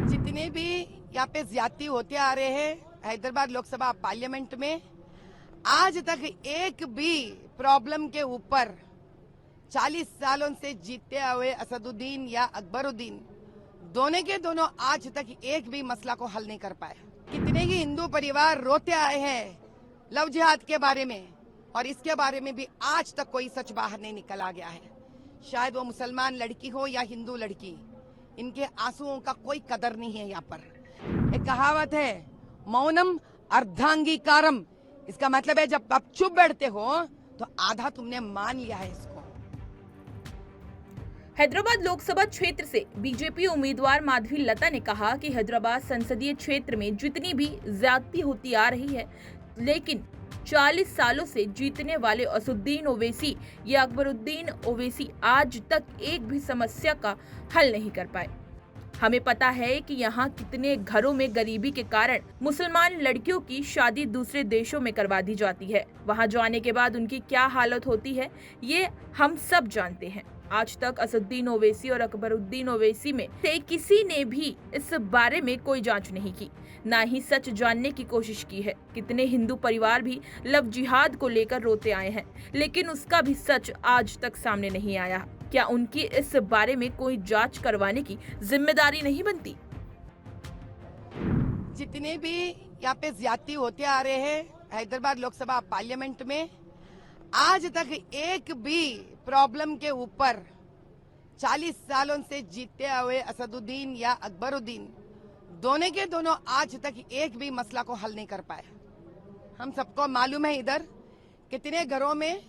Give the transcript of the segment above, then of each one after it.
जितने भी यहाँ पे ज्यादती होते आ रहे हैं हैदराबाद लोकसभा पार्लियामेंट में, आज तक एक भी प्रॉब्लम के ऊपर 40 सालों से जीतते हुए असदुद्दीन या अकबरुद्दीन दोनों के दोनों आज तक एक भी मसला को हल नहीं कर पाए। कितने ही हिंदू परिवार रोते आए हैं लव जिहाद के बारे में, और इसके बारे में भी आज तक कोई सच बाहर नहीं निकला गया है। शायद वो मुसलमान लड़की हो या हिंदू लड़की, इनके आंसुओं का कोई कदर नहीं है। यहाँ पर एक कहावत है, मौनम अर्धांगीकारम। इसका मतलब है जब आप चुप बैठते हो तो आधा तुमने मान लिया है इसको। हैदराबाद लोकसभा क्षेत्र से बीजेपी उम्मीदवार माधवी लता ने कहा कि हैदराबाद संसदीय क्षेत्र में जितनी भी ज्यादती होती आ रही है, लेकिन 40 सालों से जीतने वाले असदुद्दीन ओवैसी या अकबरुद्दीन ओवैसी आज तक एक भी समस्या का हल नहीं कर पाए। हमें पता है कि यहाँ कितने घरों में गरीबी के कारण मुसलमान लड़कियों की शादी दूसरे देशों में करवा दी जाती है। वहाँ जाने के बाद उनकी क्या हालत होती है, ये हम सब जानते हैं। आज तक असदुद्दीन ओवैसी और अकबरुद्दीन ओवैसी में से किसी ने भी इस बारे में कोई जांच नहीं की, ना ही सच जानने की कोशिश की है। कितने हिंदू परिवार भी लव जिहाद को लेकर रोते आए हैं, लेकिन उसका भी सच आज तक सामने नहीं आया। क्या उनकी इस बारे में कोई जांच करवाने की जिम्मेदारी नहीं बनती? जितने भी यहाँ पे ज्यादती होते आ रहे हैं हैदराबाद लोकसभा पार्लियामेंट में, आज तक एक भी प्रॉब्लम के ऊपर 40 सालों से जीतते हुए असदुद्दीन या अकबरुद्दीन दोनों के दोनों आज तक एक भी मसला को हल नहीं कर पाए। हम सबको मालूम है इधर कितने घरों में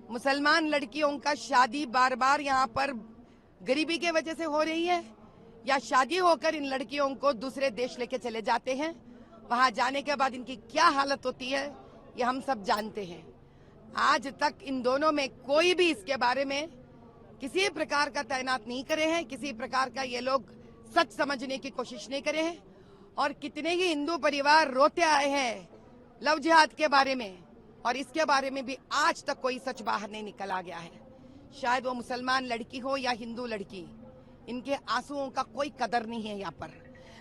मुसलमान लड़कियों का शादी बार बार यहाँ पर गरीबी के वजह से हो रही है, या शादी होकर इन लड़कियों को दूसरे देश लेके चले जाते हैं। वहां जाने के बाद इनकी क्या हालत होती है ये हम सब जानते हैं। आज तक इन दोनों में कोई भी इसके बारे में किसी प्रकार का तैनात नहीं करे हैं, किसी प्रकार का ये लोग सच समझने की कोशिश नहीं करे हैं। और कितने ही हिंदू परिवार रोते आए हैं लव जिहाद के बारे में, और इसके बारे में भी आज तक कोई सच बाहर नहीं निकला गया है। शायद वो मुसलमान लड़की हो या हिंदू लड़की, इनके आंसुओं का कोई कदर नहीं है। यहाँ पर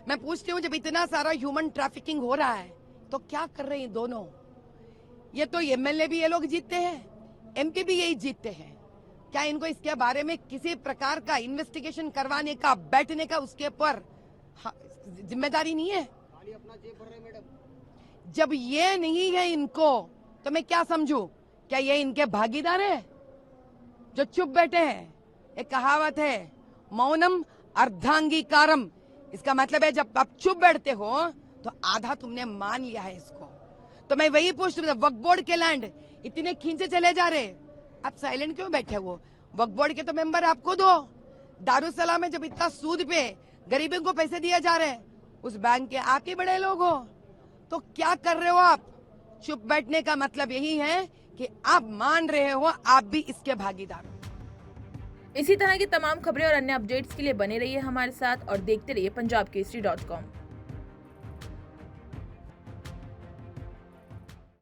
मैं पूछती हूँ, जब इतना सारा ह्यूमन ट्रैफिकिंग हो रहा है तो क्या कर रहे हैं दोनों? ये तो एमएलए भी ये लोग जीतते हैं, एमपी भी यही जीतते हैं। क्या इनको इसके बारे में किसी प्रकार का इन्वेस्टिगेशन करवाने का, बैठने का उसके ऊपर जिम्मेदारी नहीं है? अपना जेब भर रहे मैडम। जब ये नहीं है इनको तो मैं क्या समझू? क्या ये इनके भागीदार है जो चुप बैठे हैं? एक कहावत है, मौनम अर्धांगीकारम। इसका मतलब है जब आप चुप बैठते हो तो आधा तुमने मान लिया है इसको। तो मैं वही पूछ रही हूँ, वक्फ बोर्ड के लैंड इतने खींचे चले जा रहे, आप साइलेंट क्यों बैठे हो? वक्फ बोर्ड के तो मेंबर आपको दो। दारुसलाम में जब इतना सूद पे गरीबों को पैसे दिए जा रहे हैं, उस बैंक के आप ही बड़े लोग हो, तो क्या कर रहे हो आप? चुप बैठने का मतलब यही है कि आप मान रहे हो आप भी इसके भागीदार हो। इसी तरह की तमाम खबरें और अन्य अपडेट्स के लिए बने रहिए हमारे साथ और देखते रहिए punjabkesari.com।